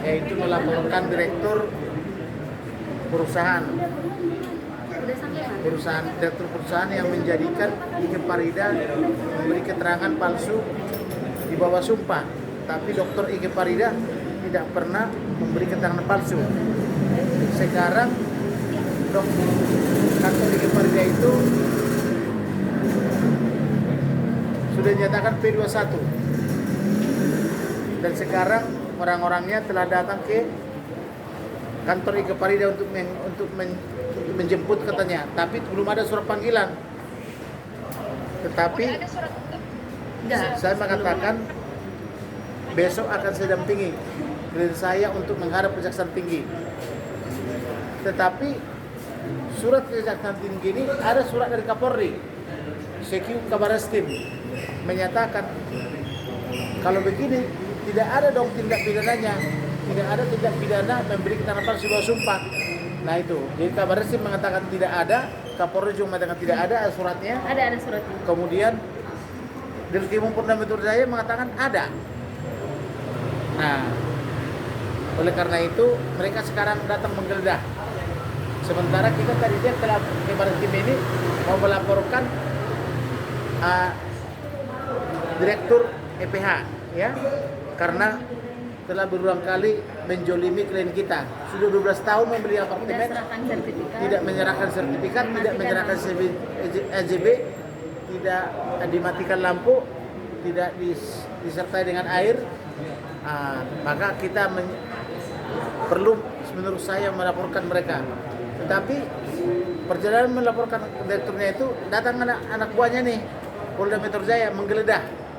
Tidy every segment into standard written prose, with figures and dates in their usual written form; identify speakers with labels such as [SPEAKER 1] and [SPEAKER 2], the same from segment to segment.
[SPEAKER 1] yaitu melaporkan direktur perusahaan direktur perusahaan yang menjadikan Ike Farida memberi keterangan palsu di bawah sumpah. Tapi Dr. Ike Farida tidak pernah memberi keterangan palsu. Sekarang kantor Ike Farida itu sudah dinyatakan P21 dan sekarang orang-orangnya telah datang ke kantor Ike Farida untuk menjemput katanya, tapi belum ada surat panggilan. Tetapi saya mengatakan besok akan saya dampingi klien saya untuk menghadap Kejaksaan Tinggi. Tetapi surat Kejaksaan Tinggi ini ada surat dari Kapolri, CQ Kabar Eskrim, menyatakan kalau begini tidak ada dong tindak pidananya, tidak ada tindak pidana memberi keterangan palsu bawah sumpah. Nah itu, jadi Kabar Eskrim mengatakan tidak ada, Kapolri juga mengatakan tidak ada suratnya.
[SPEAKER 2] Ada suratnya.
[SPEAKER 1] Kemudian Dirkrimum Polda Metro Jaya mengatakan ada. Nah, oleh karena itu mereka sekarang datang menggeledah. Sementara kita tadinya telah Kabar Eskrim ini mau melaporkan Direktur EPH, ya, karena telah berulang kali menjolimi klien kita. Sudah 12 tahun membeli apartemen, tidak menyerahkan sertifikat, tidak menyerahkan EJB, tidak dimatikan lampu, tidak disertai dengan air. Maka kita perlu menurut saya melaporkan mereka. Tetapi perjalanan melaporkan direkturnya itu datang anak buahnya nih, Polda Metro Jaya menggeledah.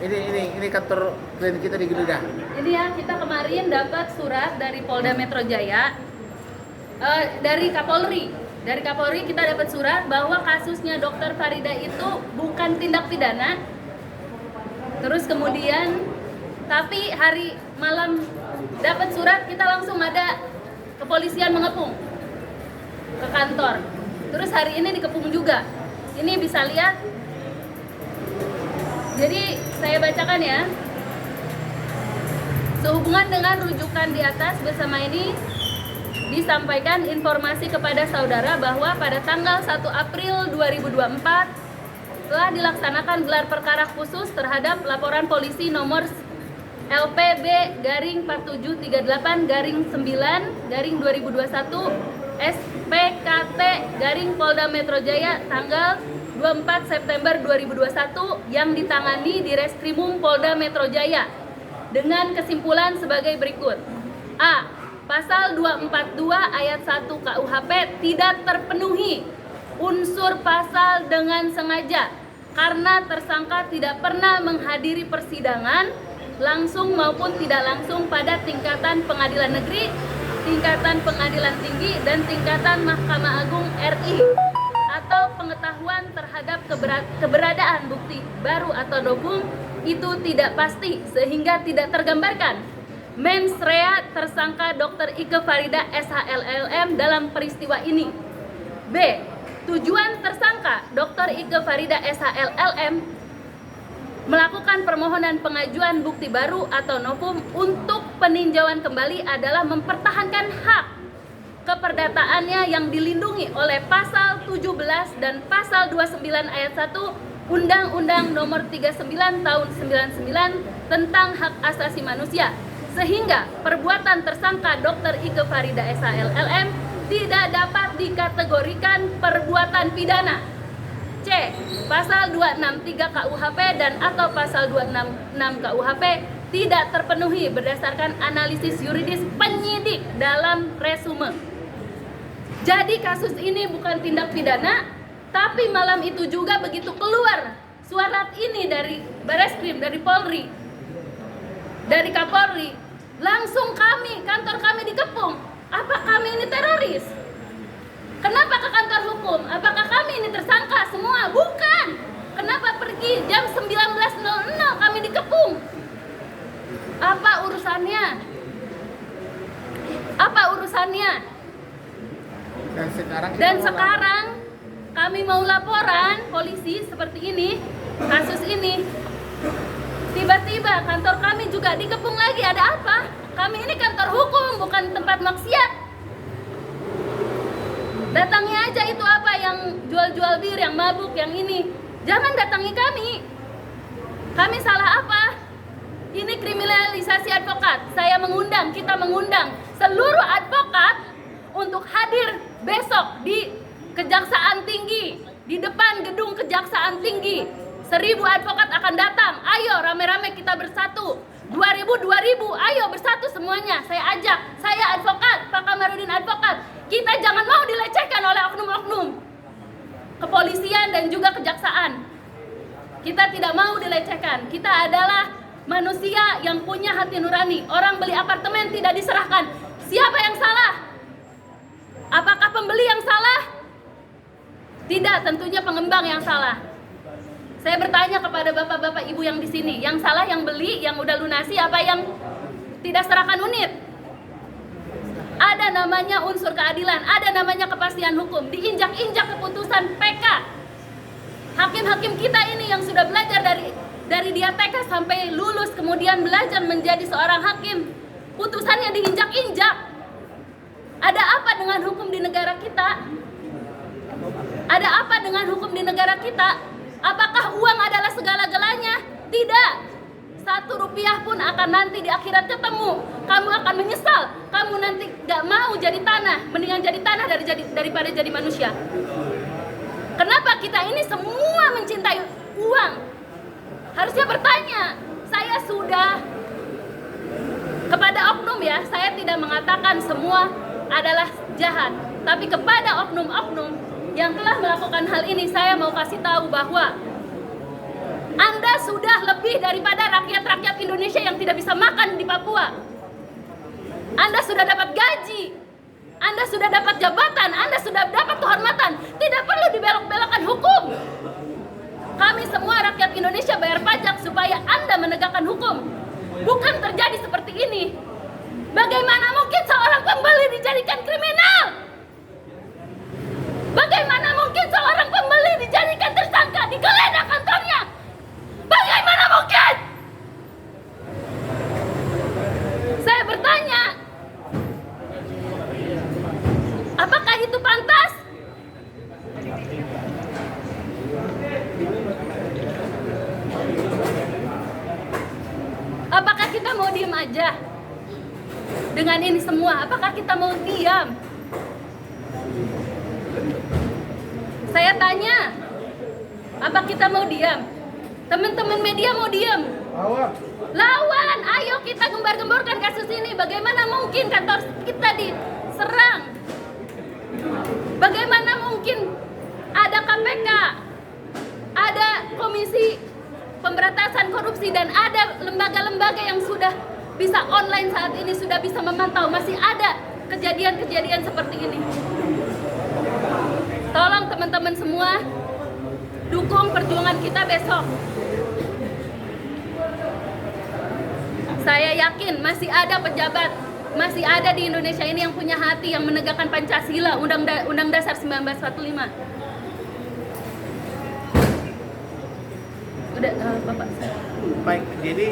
[SPEAKER 1] Ini kantor klien kita digeledah.
[SPEAKER 2] Ini ya, kita kemarin dapat surat dari Polda Metro Jaya, dari Kapolri. Dari Kapolri kita dapat surat bahwa kasusnya Dr. Farida itu bukan tindak pidana. Terus kemudian, tapi hari malam dapat surat, kita langsung ada kepolisian mengepung ke kantor. Terus hari ini dikepung juga. Ini bisa lihat. Jadi saya bacakan ya. Sehubungan dengan rujukan di atas, bersama ini disampaikan informasi kepada saudara bahwa pada tanggal 1 April 2024 telah dilaksanakan gelar perkara khusus terhadap laporan polisi nomor LPB-4238-9-2021 SPKT-Polda Metro Jaya tanggal 24 September 2021 yang ditangani di Reskrimum Polda Metro Jaya dengan kesimpulan sebagai berikut. A. Pasal 242 ayat 1 KUHP tidak terpenuhi unsur pasal dengan sengaja karena tersangka tidak pernah menghadiri persidangan langsung maupun tidak langsung pada tingkatan pengadilan negeri, tingkatan pengadilan tinggi, dan tingkatan Mahkamah Agung RI, atau pengetahuan terhadap keberadaan bukti baru atau novum itu tidak pasti sehingga tidak tergambarkan mens rea tersangka Dr. Ike Farida SHLLM dalam peristiwa ini. B. Tujuan tersangka Dr. Ike Farida SHLLM melakukan permohonan pengajuan bukti baru atau novum untuk peninjauan kembali adalah mempertahankan hak keperdataannya yang dilindungi oleh pasal 17 dan pasal 29 ayat 1 Undang-Undang Nomor 39 Tahun 99 tentang Hak Asasi Manusia, sehingga perbuatan tersangka Dr. Ike Farida SHLLM tidak dapat dikategorikan perbuatan pidana. C. Pasal 263 KUHP dan atau pasal 266 KUHP tidak terpenuhi berdasarkan analisis yuridis penyidik dalam resume. Jadi kasus ini bukan tindak pidana, tapi malam itu juga begitu keluar surat ini dari Bareskrim, dari Polri, dari Kapolri, langsung kantor kami dikepung. Apa kami ini teroris? Kenapa ke kantor hukum? Apakah kami ini tersangka semua? Bukan. Kenapa pergi jam 19.00 kami dikepung? Apa urusannya? Apa urusannya? Dan sekarang kami mau laporan polisi seperti ini, kasus ini. Tiba-tiba kantor kami juga dikepung lagi. Ada apa? Kami ini kantor hukum, bukan tempat maksiat. Datangi aja itu apa yang jual-jual bir, yang mabuk, yang ini. Jangan datangi kami. Kami salah apa? Ini kriminalisasi advokat. Saya mengundang, kita mengundang seluruh advokat untuk hadir besok di Kejaksaan Tinggi, di depan gedung Kejaksaan Tinggi. 1000 advokat akan datang. Ayo rame-rame kita bersatu. 2000, ayo bersatu semuanya. Saya ajak, saya advokat, Pak Kamarudin advokat. Kita jangan mau dilecehkan oleh oknum-oknum kepolisian dan juga kejaksaan. Kita tidak mau dilecehkan. Kita adalah manusia yang punya hati nurani. Orang beli apartemen tidak diserahkan. Siapa yang salah? Apakah pembeli yang salah? Tidak, tentunya pengembang yang salah. Saya bertanya kepada bapak-bapak ibu yang di sini, yang salah yang beli, yang udah lunasi, apa yang tidak serahkan unit? Ada namanya unsur keadilan, ada namanya kepastian hukum. Diinjak-injak keputusan PK. Hakim-hakim kita ini yang sudah belajar dari dia TK sampai lulus, kemudian belajar menjadi seorang hakim, putusannya diinjak-injak. Ada apa dengan hukum di negara kita? Ada apa dengan hukum di negara kita? Apakah uang adalah segala-galanya? Tidak. 1 rupiah pun akan nanti di akhirat ketemu. Kamu akan menyesal. Kamu nanti gak mau jadi tanah. Mendingan jadi tanah daripada jadi manusia. Kenapa kita ini semua mencintai uang? Harusnya bertanya. Saya sudah kepada oknum ya. Saya tidak mengatakan semua adalah jahat. Tapi kepada oknum-oknum yang telah melakukan hal ini, saya mau kasih tahu bahwa Anda sudah lebih daripada rakyat-rakyat Indonesia yang tidak bisa makan di Papua. Anda sudah dapat gaji, Anda sudah dapat jabatan, Anda sudah dapat kehormatan. Tidak perlu dibelok-belokkan hukum. Kami semua rakyat Indonesia bayar pajak supaya Anda menegakkan hukum. Bukan terjadi seperti ini. Bagaimana mungkin seorang pembeli dijadikan kriminal? Bagaimana mungkin seorang pembeli dijadikan tersangka, digeledah kantornya? Bagaimana mungkin? Saya bertanya, apakah itu pantas? Apakah kita mau diam aja dengan ini semua? Apakah kita mau diam? Saya tanya, apa kita mau diam? Teman-teman media mau diam? Lawan, ayo kita gembar-gemborkan kasus ini. Bagaimana mungkin kantor kita diserang? Bagaimana mungkin ada KPK, ada Komisi Pemberantasan Korupsi, dan ada lembaga-lembaga yang sudah bisa online saat ini, sudah bisa memantau. Masih ada kejadian-kejadian seperti ini. Tolong teman-teman semua dukung perjuangan kita besok. Saya yakin masih ada pejabat, masih ada di Indonesia ini yang punya hati, yang menegakkan Pancasila, Undang Dasar 1945. Udah, Bapak.
[SPEAKER 1] Baik, jadi